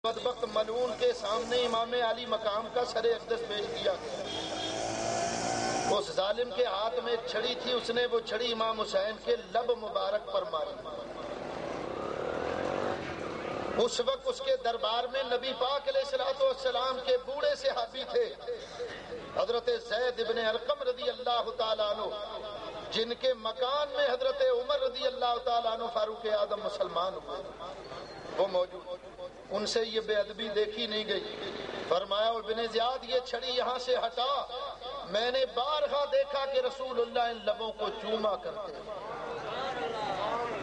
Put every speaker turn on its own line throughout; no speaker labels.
بدبخت ملعون کے سامنے امام علی مقام کا سر اقدس بھیج دیا گیا۔ اس ظالم کے ہاتھ میں ایک چھڑی تھی، اس نے وہ چھڑی امام حسین کے لب مبارک پر ماری۔ اس وقت اس کے دربار میں نبی پاک علیہ السلام کے بوڑھے صحابی تھے، حضرت زید ابن ارقم رضی اللہ تعالیٰ عنہ، جن کے مکان میں حضرت عمر رضی اللہ تعالیٰ عنہ فاروق اعظم مسلمان ہوئے، وہ موجود۔ ان سے یہ بے ادبی دیکھی نہیں گئی۔ فرمایا ابن زیاد یہ چھڑی یہاں سے ہٹا، میں نے بارہا دیکھا کہ رسول اللہ ان لبوں کو چوما کرتے ہیں۔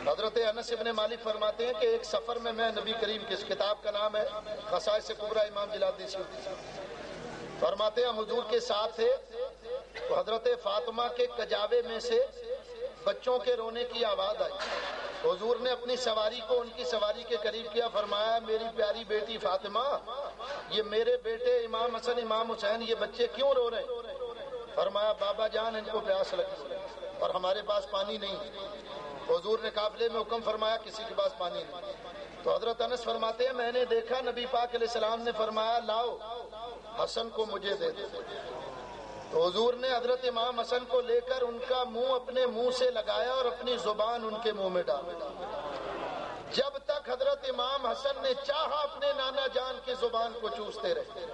حضرت انس ابن مالک فرماتے ہیں کہ ایک سفر میں نبی کریم کی کتاب کا نام ہے خصائص کبریٰ امام جلال الدین سیوطی، فرماتے ہیں حضور کے ساتھ تھے تو حضرت فاطمہ کے کجاوے میں سے بچوں کے رونے کی آواز آئی۔ حضور نے اپنی سواری کو ان کی سواری کے قریب کیا، فرمایا میری پیاری بیٹی فاطمہ، یہ میرے بیٹے امام حسن امام حسین یہ بچے کیوں رو رہے ہیں؟ فرمایا بابا جان ان کو پیاس لگی اور ہمارے پاس پانی نہیں۔ حضور نے قافلے میں حکم فرمایا کسی کے پاس پانی نہیں۔ تو حضرت انس فرماتے ہیں میں نے دیکھا نبی پاک علیہ السلام نے فرمایا لاؤ حسن کو مجھے دے دو۔ تو حضور نے حضرت امام حسن کو لے کر ان کا منہ اپنے منہ سے لگایا اور اپنی زبان ان کے منہ میں ڈالا۔ جب تک حضرت امام حسن نے چاہا اپنے نانا جان کی زبان کو چوستے رہے۔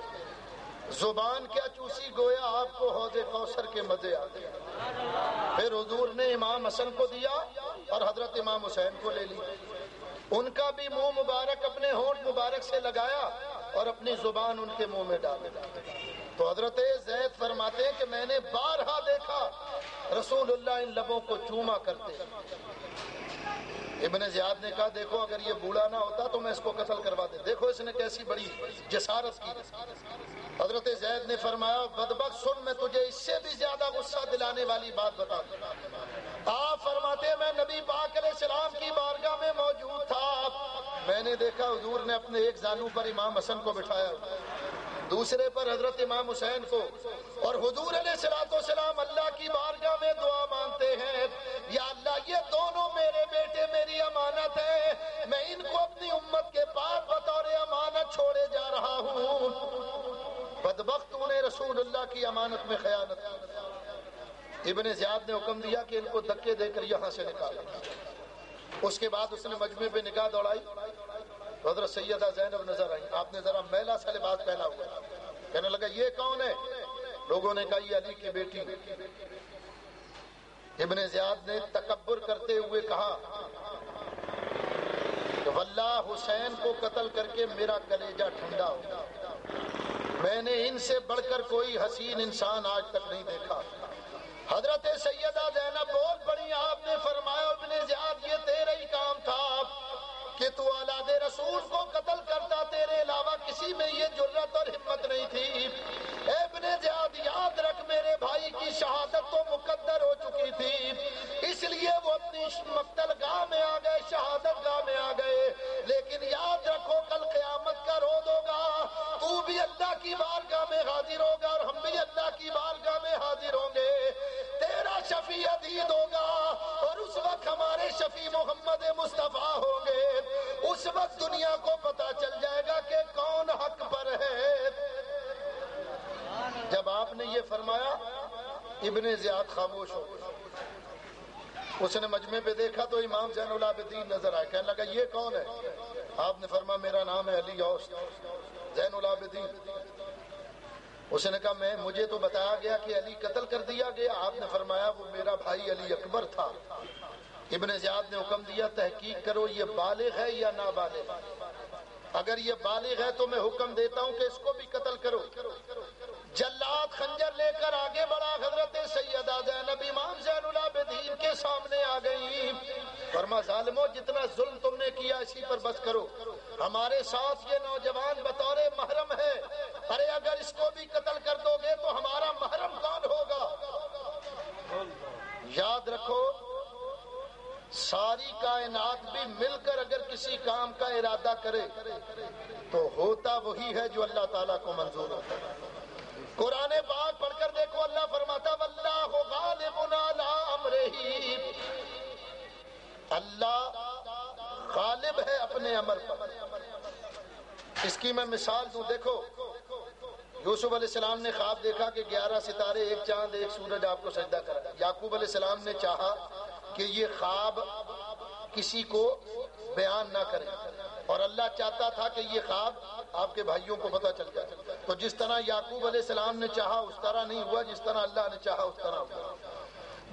زبان کیا چوسی، گویا آپ کو حوض کوثر کے مزے آ گئے۔ پھر حضور نے امام حسن کو دیا اور حضرت امام حسین کو لے لی، ان کا بھی منہ مبارک اپنے ہونٹ مبارک سے لگایا اور اپنی زبان ان کے منہ میں ڈالی۔ تو حضرت زید فرماتے ہیں کہ میں نے بارہا دیکھا رسول اللہ ان لبوں کو چوما کرتے۔ ابن زیاد نے کہا دیکھو اگر یہ بوڑھا نہ ہوتا تو میں اس کو قتل کروا دے، دیکھو اس نے کیسی بڑی جسارت کی۔ حضرت زید نے فرمایا بدبخت سن، میں تجھے اس سے بھی زیادہ غصہ دلانے والی بات بتا دوں۔ آپ فرماتے ہیں میں نبی پاک علیہ السلام کی بارگاہ میں موجود تھا، میں نے دیکھا حضور نے اپنے ایک زانو پر امام حسن کو بٹھایا، دوسرے پر حضرت امام حسین کو، اور حضور علیہ السلام اللہ کی بارگاہ میں دعا مانگتے ہیں یا اللہ یہ دونوں میرے بیٹے میری امانت ہے، میں ان کو اپنی امت کے پاس بطور امانت چھوڑے جا رہا ہوں۔ بدبخت انہیں رسول اللہ کی امانت میں خیانت کی۔ ابن زیاد نے حکم دیا کہ ان کو دھکے دے کر یہاں سے نکالا۔ اس کے بعد اس نے مجمع پہ نگاہ دوڑائی، حضرت سیدہ زینب نظر آئی، آپ نے ذرا میلا سا لباس پہنا ہوا، کہنے لگا یہ کون ہے؟ لوگوں نے کہا یہ علی کی بیٹی۔ ابن زیاد نے تکبر کرتے ہوئے کہا کہ واللہ حسین کو قتل کر کے میرا کلیجہ ٹھنڈا ہو، میں نے ان سے بڑھ کر کوئی حسین انسان آج تک نہیں دیکھا۔ حضرت سیدہ زینب بول پڑی، آپ نے فرمایا ابن زیاد یہ تیرا ہی کام تھا کہ تو اولاد رسول کو قتل کرتا، تیرے علاوہ کسی میں یہ جرت اور ہمت نہیں تھی۔ اے ابن زیاد یاد رکھ میرے بھائی کی شہادت تو مقدر ہو چکی تھی، اس لیے وہ اپنی مقتل گاہ میں آ گئے، شہادت گاہ میں آ گئے، لیکن یاد رکھو کل قیامت کا روز ہوگا، تو بھی اللہ کی بارگاہ میں حاضر ہوگا اور ہم بھی اللہ کی بارگاہ میں حاضر ہوں گے، تیرا شفیع عدید ہوگا اور اس وقت ہمارے شفیع محمد مصطفیٰ ہوں گے۔ اس وقت دنیا کو پتا چل جائے گا کہ کون حق پر ہے۔ جب آپ نے یہ فرمایا ابن زیاد خاموش ہو گیا۔ اس نے مجمع پہ دیکھا تو امام زین العابدین نظر آئے، کہنے لگا یہ کون ہے؟ آپ نے فرمایا میرا نام ہے علی اوس زین العابدین۔ اس نے کہا مجھے تو بتایا گیا کہ علی قتل کر دیا گیا، آپ نے فرمایا وہ میرا بھائی علی اکبر تھا۔ ابن زیاد نے حکم دیا تحقیق کرو یہ بالغ ہے یا نابالغ، اگر یہ بالغ ہے تو میں حکم دیتا ہوں کہ اس کو بھی قتل کرو۔ جلاد خنجر لے کر آگے بڑھا، حضرت سیدہ زینب امام زین العابدین کے سامنے آ گئی، فرمایا ظالمو جتنا ظلم تم نے کیا اسی پر بس کرو، ہمارے ساتھ یہ نوجوان بطور محرم ہے، ارے اگر اس کو بھی قتل کر دو گے تو ہمارا محرم کون ہوگا؟ یاد رکھو ساری کائنات بھی مل کر اگر کسی کام کا ارادہ کرے تو ہوتا وہی ہے جو اللہ تعالیٰ کو منظور ہوتا ہے۔ قرآن پاک پڑھ کر دیکھو، اللہ فرماتا واللہ غالب علی امرہ، اللہ غالب ہے اپنے امر پر۔ اس کی میں مثال دوں. دیکھو یوسف علیہ السلام نے خواب دیکھا کہ 11 ستارے، ایک چاند، ایک سورج آپ کو سجدہ کرا. یعقوب علیہ السلام نے چاہا کہ یہ خواب کسی کو بیان نہ کرے، اور اللہ چاہتا تھا کہ یہ خواب آپ کے بھائیوں کو پتہ چل جائے. تو جس طرح یعقوب علیہ السلام نے چاہا اس طرح نہیں ہوا، جس طرح اللہ نے چاہا اس طرح ہوا.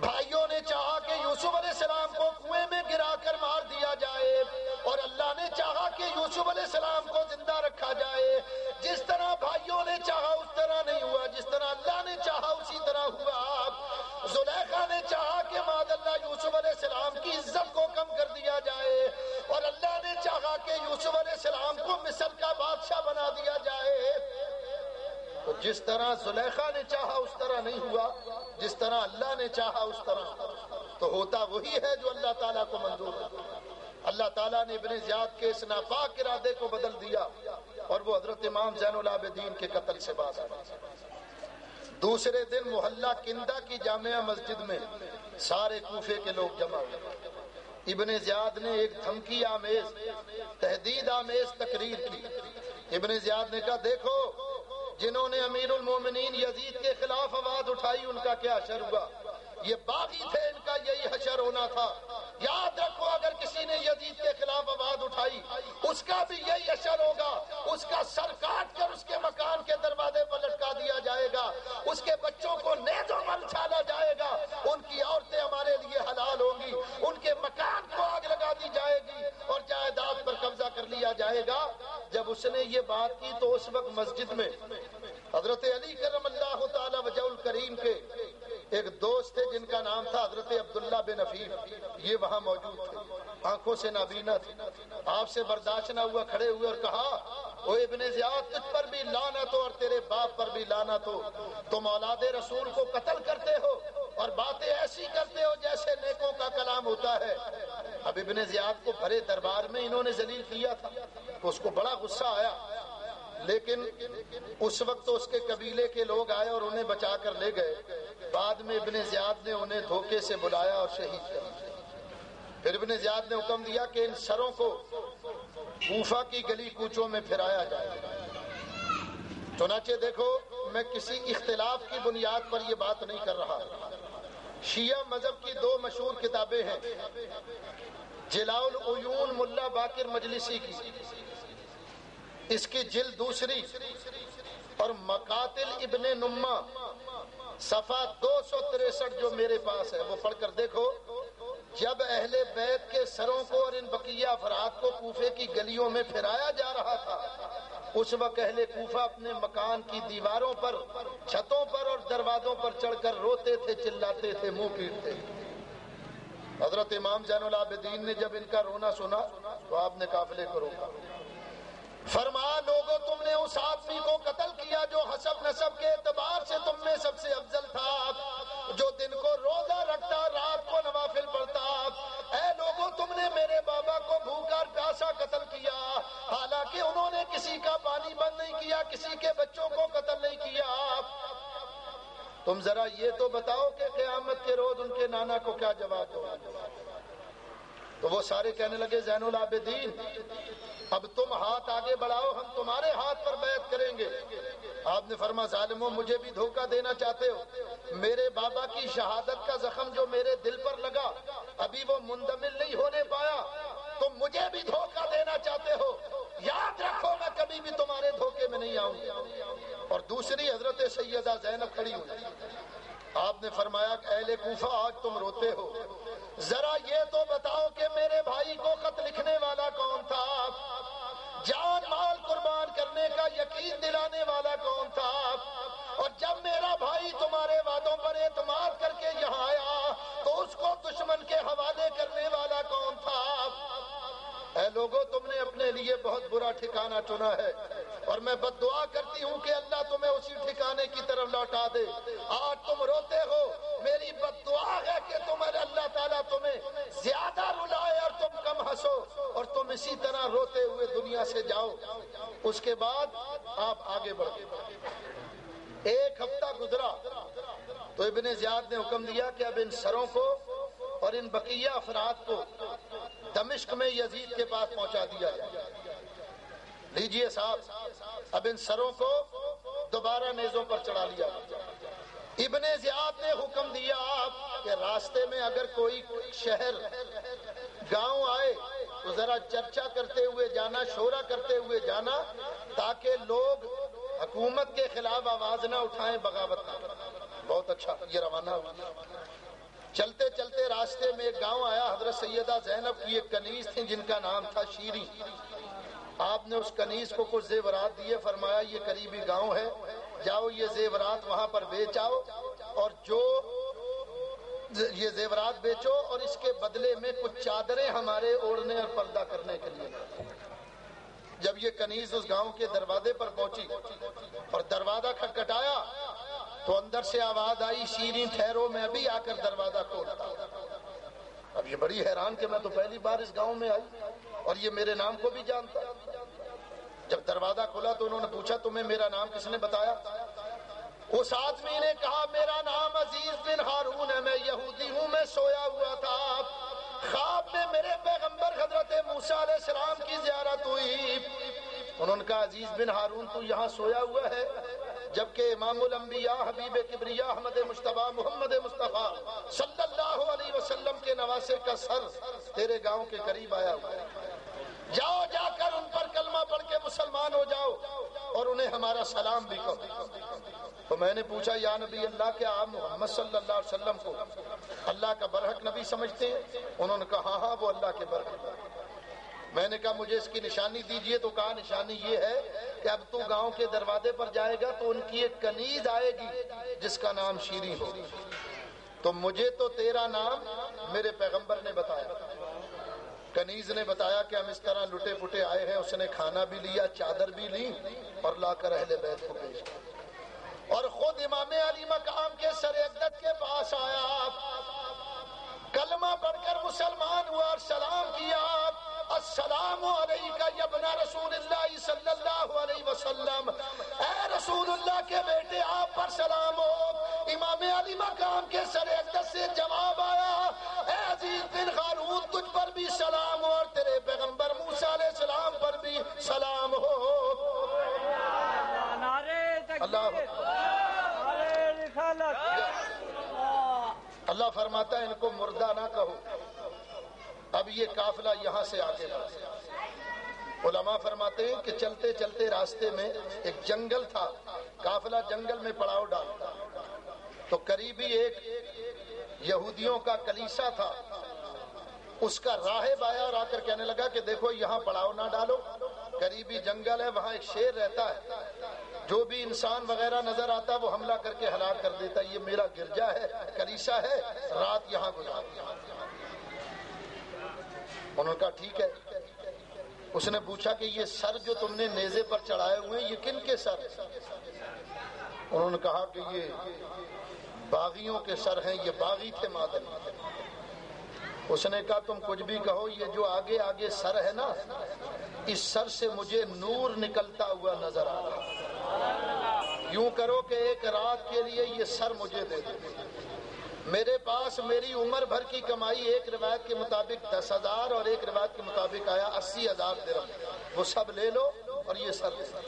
بھائیوں نے چاہا کہ یوسف علیہ السلام کو کنویں میں گرا کر مار دیا جائے، اور اللہ نے چاہا کہ یوسف علیہ السلام کو زندہ رکھا جائے. جس طرح بھائیوں نے چاہا اس طرح نہیں ہوا، جس طرح اللہ نے چاہا اسی طرح ہوا. زلیخا نے چاہا کہ معاذ اللہ یوسف علیہ السلام کی عزت کو کم کر دیا جائے، اور اللہ نے چاہا کہ یوسف علیہ السلام کو مصر کا بادشاہ بنا دیا جائے. تو جس طرح زلیخا نے چاہا اس طرح نہیں ہوا، جس طرح اللہ نے چاہا اس طرح. تو ہوتا وہی ہے جو اللہ تعالیٰ کو منظور ہے. اللہ تعالیٰ نے ابن زیاد کے اس ناپاک ارادے کو بدل دیا، اور وہ حضرت امام زین العابدین کے قتل سے باز آیا. دوسرے دن محلہ کندہ کی جامعہ مسجد میں سارے کوفے کے لوگ جمع ہوئے. ابن زیاد نے ایک دھمکی آمیز، تہدید آمیز تقریر کی. ابن زیاد نے کہا دیکھو جنہوں نے امیر المومنین یزید کے خلاف آواز اٹھائی ان کا کیا حشر ہوا. یہ باغی تھے، ان کا یہی حشر ہونا تھا. یاد رکھو اگر کسی نے یزید کے خلاف آواز اٹھائی اس کا بھی یہی حشر ہوگا. اس کا سر کاٹ کر اس کے مکان کے دروازے پر لٹکا دیا جائے گا، اس کے بچوں کو نیزوں پر اچھالا جائے گا، ان کی عورتیں ہمارے لیے حلال ہوں گی، ان کے مکان کو آگ لگا دی جائے گی اور جائیداد پر قبضہ کر لیا جائے گا. جب اس نے یہ بات کی تو اس وقت مسجد میں حضرت علی کرم اللہ تعالی وجہ الکریم کے ایک دوست تھے جن کا نام تھا حضرت عبداللہ بن عفیف. یہ وہاں موجود تھے، آنکھوں سے نابینا تھے. آپ سے برداشت نہ ہوا، کھڑے ہوئے اور کہا او ابن زیاد تجھ پر بھی لعنت ہو اور تیرے باپ پر بھی لعنت ہو. تم اولاد رسول کو قتل کرتے ہو اور باتیں ایسی کرتے ہو جیسے نیکوں کا کلام ہوتا ہے. اب ابن زیاد کو بھرے دربار میں انہوں نے ذلیل کیا تھا تو اس کو بڑا غصہ آیا، لیکن اس وقت تو اس کے قبیلے کے لوگ آئے اور انہیں بچا کر لے گئے. بعد میں ابن زیاد نے انہیں دھوکے سے بلایا اور شہید کر دیا. پھر ابن زیاد نے حکم دیا کہ ان سروں کو کوفہ کی گلی کوچوں میں پھرایا جائے. چنانچہ دیکھو میں کسی اختلاف کی بنیاد پر یہ بات نہیں کر رہا. شیعہ مذہب کی دو مشہور کتابیں ہیں، جلاء العیون ملا باقر مجلسی کی، اس کی جلد دوسری، اور مقاتل ابن نما صفحہ 263 جو میرے پاس ہے وہ پڑھ کر دیکھو. جب اہل بیت کے سروں کو اور ان بقیہ افراد کو کوفے کی گلیوں میں پھرایا جا رہا تھا اس وقت اہل کوفہ اپنے مکان کی دیواروں پر، چھتوں پر اور دروازوں پر چڑھ کر روتے تھے، چلاتے تھے، منہ پیٹتے. حضرت امام زین العابدین نے جب ان کا رونا سنا تو آپ نے قافلے کو روکا. فرمایا لوگوں تم نے اس آدمی کو قتل کیا جو حسب نسب کے اعتبار سے تم میں سب سے افضل تھا، جو دن کو روزہ رکھتا، رات کو نوافل پڑھتا. اے لوگوں تم نے میرے بابا کو بھوکا پیاسا قتل کیا، حالانکہ انہوں نے کسی کا پانی بند نہیں کیا، کسی کے بچوں کو قتل نہیں کیا. تم ذرا یہ تو بتاؤ کہ قیامت کے روز ان کے نانا کو کیا جواب دو. تو وہ سارے کہنے لگے زین العابدین اب تم ہاتھ آگے بڑھاؤ، ہم تمہارے ہاتھ پر بیعت کریں گے. آپ نے فرمایا ظالموں مجھے بھی دھوکہ دینا چاہتے ہو؟ میرے بابا کی شہادت کا زخم جو میرے دل پر لگا ابھی وہ مندمل نہیں ہونے پایا، تم مجھے بھی دھوکہ دینا چاہتے ہو؟ یاد رکھو میں کبھی بھی تمہارے دھوکے میں نہیں آؤں گا. اور دوسری حضرت سیدہ زینب کھڑی ہوئی. آپ نے فرمایا کہ اہل کوفہ آج تم روتے ہو، ذرا یہ تو بتاؤ کہ میرے بھائی کو خط لکھنے والا کون تھا، جان مال قربان کرنے کا یقین دلانے والا کون تھا، اور جب میرا بھائی تمہارے وعدوں پر اعتماد کر کے یہاں آیا تو اس کو دشمن کے حوالے کرنے والا کون تھا. اے لوگوں تم نے اپنے لیے بہت برا ٹھکانہ چنا ہے اور میں بد دعا کرتی ہوں کہ اللہ تمہیں اسی ٹھکانے کی طرف لوٹا دے. آج تم روتے ہو، میری بد دعا ہے کہ تمہیں اللہ تعالیٰ تمہیں زیادہ رلائے اور تم کم ہنسو اور تم اسی طرح روتے ہوئے دنیا سے جاؤ. اس کے بعد آپ آگے بڑھے. ایک ہفتہ گزرا تو ابن زیاد نے حکم دیا کہ اب ان سروں کو اور ان بقیہ افراد کو دمشق میں یزید کے پاس پہنچا دیا جائے. لیجئے صاحب، اب ان سروں کو دوبارہ نیزوں پر چڑھا لیا۔ ابن زیاد نے حکم دیا کہ راستے میں اگر کوئی شہر گاؤں آئے تو ذرا چرچا کرتے ہوئے جانا، شورا کرتے ہوئے جانا، تاکہ لوگ حکومت کے خلاف آواز نہ اٹھائیں، بغاوت نہ کریں۔ بہت اچھا، یہ روانہ ہوا۔ چلتے چلتے راستے میں ایک گاؤں آیا، حضرت سیدہ زینب کی ایک کنیز تھی جن کا نام تھا شیریں۔ آپ نے اس کنیز کو کچھ زیورات دیے، فرمایا یہ قریبی گاؤں ہے، جاؤ یہ زیورات وہاں پر بیچ آؤ، اور جو یہ زیورات بیچو اور اس کے بدلے میں کچھ چادریں ہمارے اوڑھنے اور پردہ کرنے کے لیے۔ جب یہ کنیز اس گاؤں کے دروازے پر پہنچی اور دروازہ کھٹکھٹایا تو اندر سے آواز آئی، شیریں ٹھہرو، میں ابھی آ کر دروازہ کھولتا ہوں۔ اب یہ بڑی حیران کہ میں تو پہلی بار اس گاؤں میں آئی اور یہ میرے نام کو بھی جانتا۔ جب دروازہ کھلا تو انہوں نے پوچھا تمہیں میرا نام کس نے بتایا؟ اس آدمی نے کہا میرا نام عزیز بن ہارون ہے، میں یہودی ہوں، میں سویا ہوا تھا، خواب میں میرے پیغمبر حضرت موسیٰ علیہ السلام کی زیارت ہوئی۔ انہوں نے کہا عزیز بن ہارون تو یہاں سویا ہوا ہے، جبکہ امام الانبیاء حبیب کبریا احمد مصطفیٰ محمد مصطفیٰ صلی اللہ علیہ وسلم کے نواسے کا سر تیرے گاؤں کے قریب آیا ہوا ہے، جاؤ جا کر ان پر کلمہ پڑھ کے مسلمان ہو جاؤ اور انہیں ہمارا سلام بھی کہو۔ تو میں نے پوچھا یا نبی اللہ کیا آپ محمد صلی اللہ علیہ وسلم کو اللہ کا برحق نبی سمجھتے ہیں؟ انہوں نے کہا ہاں وہ اللہ کے برحق۔ میں نے کہا مجھے اس کی نشانی دیجئے، تو کہا نشانی یہ ہے کہ اب تو گاؤں کے دروازے پر جائے گا تو ان کی ایک کنیز آئے گی جس کا نام شیریں ہو، تو مجھے تو تیرا نام میرے پیغمبر نے بتایا۔ کنیز نے بتایا کہ ہم اس طرح لٹے پٹے آئے ہیں، اس نے کھانا بھی لیا، چادر بھی لی اور لا کر اہل بیت کو بھیجا، اور خود امام علی مقام کے سر اقدس کے پاس آیا، کلمہ پڑھ کر مسلمان ہوا اور سلام کیا، السلام علیکہ یا ابن رسول اللہ صلی اللہ علیہ وسلم، اے رسول اللہ کے بیٹے آپ پر سلام ہو۔ امام علی مقام کے سر اقدس سے جواب آیا، اے عزیز بن ہارون تجھ پر بھی سلام ہو اور تیرے پیغمبر موسیٰ علیہ السلام پر بھی سلام ہو۔ اللہ فرماتا ہے ان کو مردہ نہ کہو۔ اب یہ قافلہ یہاں سے آگے بڑھا۔ علماء فرماتے ہیں کہ چلتے چلتے راستے میں ایک جنگل تھا، قافلہ جنگل میں پڑاؤ ڈالتا، تو قریبی ایک یہودیوں کا کلیسا تھا، اس کا راہب آیا اور آ کر کہنے لگا کہ دیکھو یہاں پڑاؤ نہ ڈالو، قریبی جنگل ہے، وہاں ایک شیر رہتا ہے، جو بھی انسان وغیرہ نظر آتا ہے وہ حملہ کر کے ہلاک کر دیتا ہے، یہ میرا گرجا ہے، کلیسا ہے، رات یہاں گزار۔ انہوں نے کہا ٹھیک ہے۔ اس نے پوچھا کہ یہ سر جو تم نے نیزے پر چڑھائے ہوئے ہیں یہ کن کے سر؟ انہوں نے کہا کہ یہ باغیوں کے سر ہیں، یہ باغی تھے مادن۔ اس نے کہا تم کچھ بھی کہو، یہ جو آگے آگے سر ہے نا، اس سر سے مجھے نور نکلتا ہوا نظر آ رہا، یوں کرو کہ ایک رات کے لیے یہ سر مجھے دے دو، میرے پاس میری عمر بھر کی کمائی ایک روایت کے مطابق 10,000 اور ایک روایت کے مطابق آیا 80,000 درہم، وہ سب لے لو اور یہ سر دے دو۔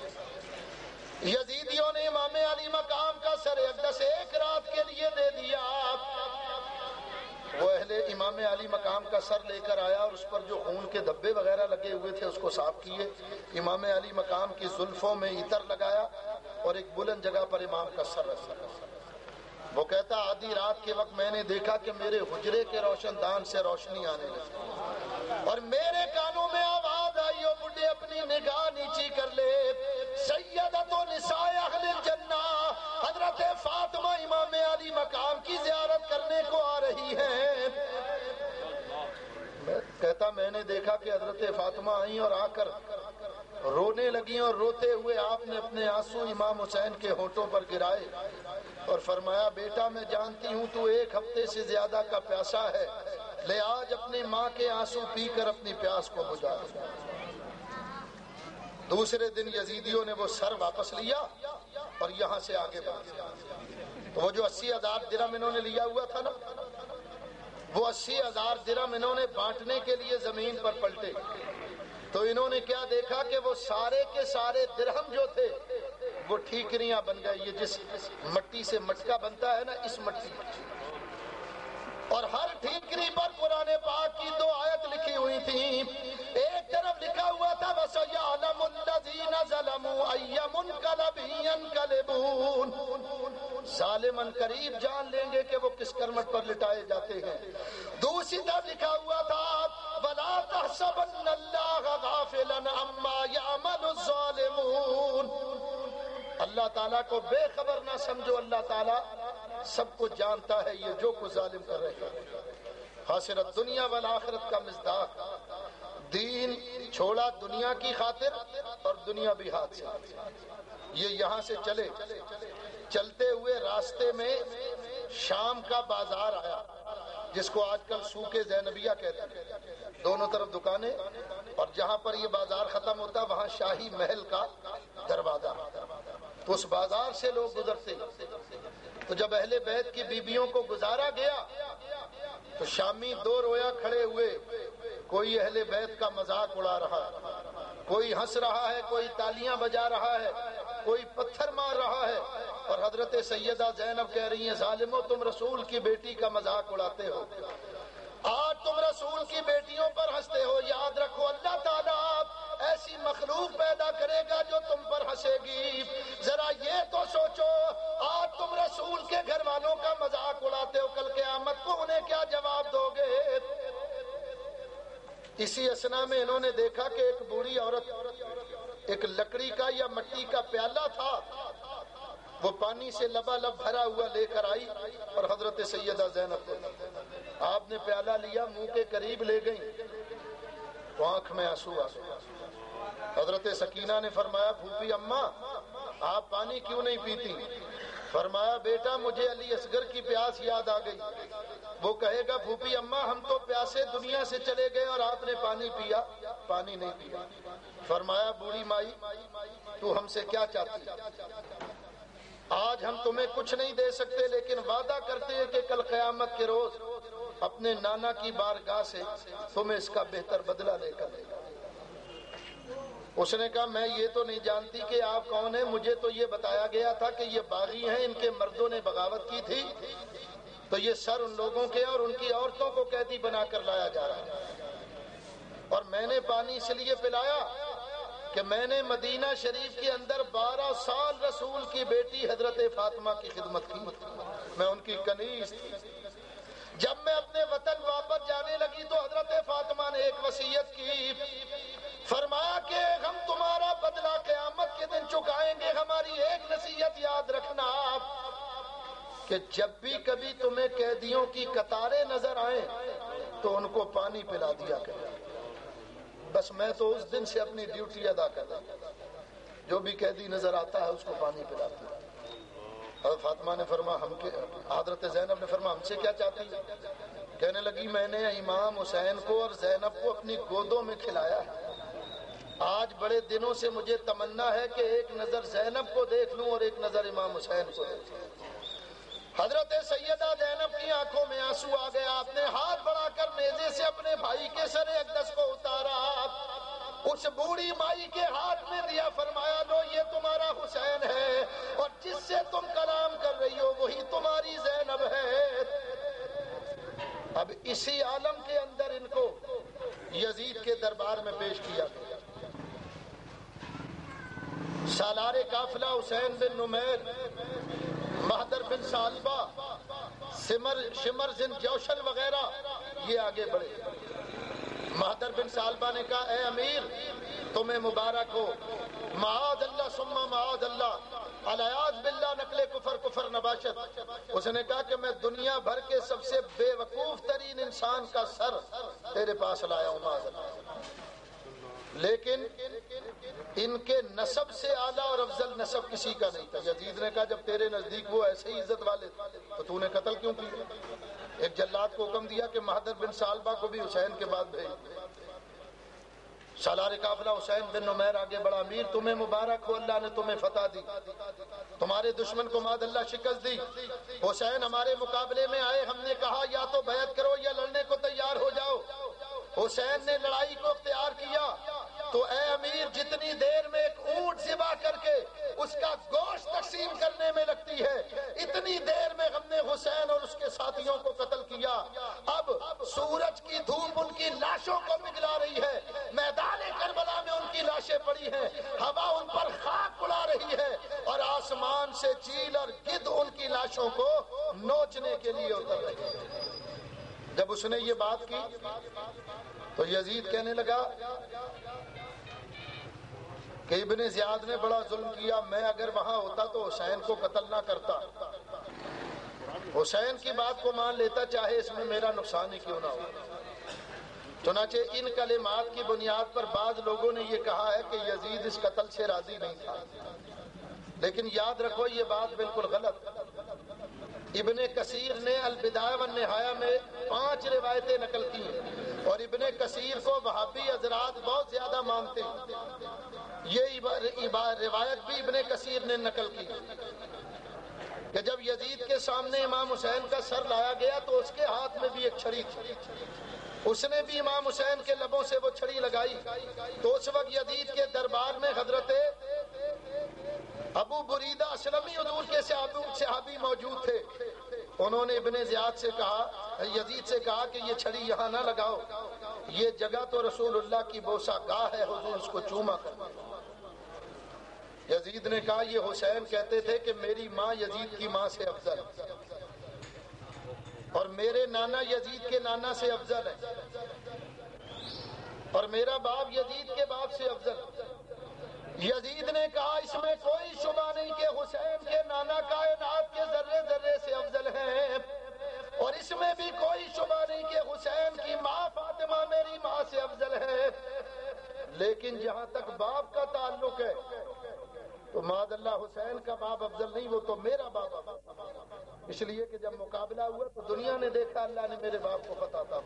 یزیدیوں نے امام علی مقام کا سر اقدس ایک رات کے لیے دے دیا۔ وہ اہل امام علی مقام کا سر لے کر آیا اور اس پر جو خون کے دھبے وغیرہ لگے ہوئے تھے اس کو صاف کیے، امام علی مقام کی زلفوں میں عطر لگایا اور ایک بلند جگہ پر امام کا سر رکھا۔ وہ کہتا آدھی رات کے وقت میں نے دیکھا کہ میرے حجرے کے روشن دان سے روشنی آنے لگی اور میرے کانوں میں آواز آئی، او بڈھے اپنی نگاہ نیچی کر لے، سیدۃ نساء اہل الجنہ حضرت فاطمہ امام علی مقام کی زیارت کرنے کو آ رہی ہیں۔ کہتا میں نے دیکھا کہ حضرت فاطمہ آئیں اور آ کر رونے لگیں اور روتے ہوئے آپ نے اپنے آنسو امام حسین کے ہونٹوں پر گرائے اور فرمایا بیٹا میں جانتی ہوں تو ایک ہفتے سے زیادہ کا پیاسا ہے، لے آج اپنی ماں کے آنسو پی کر اپنی پیاس کو بجھا۔ دوسرے دن یزیدیوں نے وہ سر واپس لیا اور یہاں سے آگے بڑھا۔ تو وہ جو 80,000 درہم انہوں نے لیا ہوا تھا نا، وہ 80,000 درہم انہوں نے بانٹنے کے لیے زمین پر پلٹے تو انہوں نے کیا دیکھا کہ وہ سارے کے سارے درہم جو تھے وہ ٹھیکریاں بن گئے. یہ جس مٹی سے مٹکا بنتا ہے نا، اس مٹی، اور ہر ٹھیکری پر قرآن پاک کی 2 آیت لکھی ہوئی تھی. ایک طرف لکھا ہوا تھا وَسَيَعْلَمُ الَّذِينَ ظَلَمُوا أَيَّ مُنقَلَبٍ يَنقَلِبُونَ، ظالماً قریب جان لیں گے کہ وہ کس کرمٹ پر لٹائے جاتے ہیں. دوسری طرف لکھا ہوا تھا وَلَا تَحْسَبَنَّ اللَّهَ غَافِلًا عَمَّا يَعْمَلُ الظَّالِمُونَ، اللہ تعالیٰ کو بے خبر نہ سمجھو، اللہ تعالیٰ سب کو جانتا ہے یہ جو کچھ ظالم کر رہے ہیں. خاسرت دنیا والآخرت کا مصداق، دین چھوڑا دنیا کی خاطر اور دنیا بھی ہاتھ سے. یہ یہاں سے چلتے ہوئے راستے میں شام کا بازار آیا، جس کو آج کل سوق زینبیہ کہتے ہیں. دونوں طرف دکانیں، اور جہاں پر یہ بازار ختم ہوتا وہاں شاہی محل کا دروازہ. تو اس بازار سے لوگ گزرتے. تو جب اہل بیت کی بیویوں کو گزارا گیا تو شامی 2 رویا کھڑے ہوئے. کوئی اہل بیت کا مذاق اڑا رہا ہے، کوئی ہنس رہا ہے، کوئی تالیاں بجا رہا ہے، کوئی پتھر مار رہا ہے. اور حضرت سیدہ زینب کہہ رہی ہیں ظالمو تم رسول کی بیٹی کا مذاق اڑاتے ہو، آج تم رسول کی بیٹیوں پر ہنستے ہو. یاد رکھو اللہ تعالیٰ ایسی مخلوق پیدا کرے گا جو تم پر ہنسے گی. ذرا یہ تو سوچو، آج تم رسول کے گھر والوں کا مذاق اڑاتے ہو، کل قیامت کو انہیں کیا جواب دو گے؟ اسی اسنا میں انہوں نے دیکھا کہ ایک بوڑھی عورت ایک لکڑی کا یا مٹی کا پیالہ تھا، وہ پانی سے لبالب بھرا ہوا لے کر آئی اور حضرت سیدہ زینب کو آپ نے پیالہ لیا، منہ کے قریب لے گئی تو آنکھ میں آنسو آ گئے. حضرت سکینہ نے فرمایا پھوپھی اماں آپ پانی کیوں نہیں پیتی؟ فرمایا بیٹا مجھے علی اصغر کی پیاس یاد آ گئی. وہ کہے گا پھوپھی اماں ہم تو پیاسے دنیا سے چلے گئے اور آپ نے پانی پیا؟ پانی نہیں پیا. فرمایا بوڑھی مائی تو ہم سے کیا چاہتی؟ آج ہم تمہیں کچھ نہیں دے سکتے، لیکن وعدہ کرتے ہیں کہ کل قیامت کے روز اپنے نانا کی بارگاہ سے تمہیں اس کا بہتر بدلہ لے کر دے گا. اس نے کہا میں یہ تو نہیں جانتی کہ آپ کون ہیں، مجھے تو یہ بتایا گیا تھا کہ یہ باغی ہیں، ان کے مردوں نے بغاوت کی تھی تو یہ سر ان لوگوں کے اور ان کی عورتوں کو قیدی بنا کر لایا جا رہا ہے. اور میں نے پانی اس لیے پلایا کہ میں نے مدینہ شریف کے اندر 12 سال رسول کی بیٹی حضرت فاطمہ کی خدمت کی، میں ان کی کنیز تھی. جب میں اپنے وطن واپس جانے لگی تو حضرت فاطمہ نے ایک وصیت کی، فرمایا کہ ہم تمہارا بدلہ قیامت کے دن چکائیں گے. ہماری ایک نصیحت یاد رکھنا کہ جب بھی کبھی تمہیں قیدیوں کی قطاریں نظر آئیں تو ان کو پانی پلا دیا کرے. بس میں تو اس دن سے اپنی ڈیوٹی ادا کر رہا ہوں، جو بھی قیدی نظر آتا ہے اس کو پانی پلاتی ہوں. حضرت فاطمہ نے حضرت زینب نے فرمایا ہم سے کیا چاہتی ہے؟ کہنے لگی میں نے امام حسین کو اور زینب کو اپنی گودوں میں کھلایا ہے، آج بڑے دنوں سے مجھے تمنا ہے کہ ایک نظر زینب کو دیکھ لوں اور ایک نظر امام حسین کو دیکھ لوں. حضرت سیدہ زینب کی آنکھوں میں آنسو آ گیا. آپ نے ہاتھ بڑھا کر نیزے سے اپنے بھائی کے سر اقدس کو اتارا، اس بوڑھی مائی کے ہاتھ میں دیا، فرمایا لو یہ تمہارا حسین ہے اور جس سے تم کلام کر رہی ہو وہی تمہاری زینب ہے. اب اسی عالم کے اندر ان کو یزید کے دربار میں پیش کیا گیا. سالار قافلہ حسین بن نمیر، مہدر بن سالبہ، شمر بن جوشن وغیرہ یہ آگے بڑھے. مہدر بن سالبہ نے کہا اے امیر تمہیں مبارک ہو، معاذ اللہ ثم معاذ اللہ، الیاذ باللہ نقل کفر نباشت. اس نے کہا کہ میں دنیا بھر کے سب سے بے وقوف ترین انسان کا سر تیرے پاس لایا ہوں معاذ اللہ، لیکن ان کے نسب سے اعلیٰ اور افضل نسب کسی کا نہیں تھا. یزید نے کہا جب تیرے نزدیک وہ ایسے ہی عزت والے تو تو نے قتل کیوں کیا؟ ایک جلاد کو حکم دیا کہ مہدر بن سالبہ کو بھی حسین کے بعد بھیج. سالار قافلہ حسین بن نمیر آگے بڑھا، امیر تمہیں مبارک ہو، اللہ نے تمہیں فتح دی، تمہارے دشمن کو معاذ اللہ شکست دی. حسین ہمارے مقابلے میں آئے، ہم نے کہا یا تو بیعت کرو یا لڑنے کو تیار ہو جاؤ. حسین نے لڑائی کو اختیار کیا. تو اے امیر جتنی دیر میں ایک اونٹ ذبح کر کے اس کا گوشت تقسیم کرنے میں لگتی ہے اتنی دیر میں ہم نے حسین اور اس کے ساتھیوں کو قتل کیا. اب سورج کی دھوپ ان کی لاشوں کو پگھلا رہی ہے, میدان کربلا میں ان کی لاشیں پڑی ہیں, ہوا ان پر خاک اڑا رہی ہے اور آسمان سے چیل اور گدھ ان کی لاشوں کو نوچنے کے لیے اتر رہے ہیں. جب اس نے یہ بات کی تو یزید کہنے لگا کہ ابن زیاد نے بڑا ظلم کیا, میں اگر وہاں ہوتا تو حسین کو قتل نہ کرتا, حسین کی بات کو مان لیتا چاہے اس میں میرا نقصان ہی کیوں نہ ہو. چنانچہ ان کلمات کی بنیاد پر بعض لوگوں نے یہ کہا ہے کہ یزید اس قتل سے راضی نہیں تھا, لیکن یاد رکھو یہ بات بالکل غلط. ابن کثیر نے البدایہ والنہایہ میں 5 روایتیں نقل کی اور ابن کثیر کو وہابی حضرات بہت زیادہ مانتے ہیں. یہ روایت بھی ابن کثیر نے نقل کی کہ جب یزید کے سامنے امام حسین کا سر لایا گیا تو اس کے ہاتھ میں بھی ایک چھڑی تھی, اس نے بھی امام حسین کے لبوں سے وہ چھڑی لگائی. تو اس وقت یزید کے دربار میں حضرت ابو بریدہ اسلمی حضور کے صحابی موجود تھے. انہوں نے ابن زیاد سے کہا, یزید سے کہا کہ یہ چھڑی یہاں نہ لگاؤ, یہ جگہ تو رسول اللہ کی بوسہ گاہ ہے, حضور اس کو چوما کر. یزید نے کہا یہ حسین کہتے تھے کہ میری ماں یزید کی ماں سے افضل اور میرے نانا یزید کے نانا سے افضل ہے اور میرا باپ یزید کے باپ سے افضل. یزید نے کہا اس میں کوئی شبہ نہیں کہ حسین کے نانا کائنات کے ذرے ذرے سے افضل ہیں, اور اس میں بھی کوئی شبہ نہیں کہ حسین کی ماں فاطمہ میری ماں سے افضل ہے. لیکن جہاں تک باپ کا تعلق ہے تو معاذ اللہ حسین کا باپ افضل نہیں, وہ تو میرا باپ افضل. اس لیے کہ جب مقابلہ ہوا تو دنیا نے دیکھا اللہ نے میرے باپ کو فتح عطا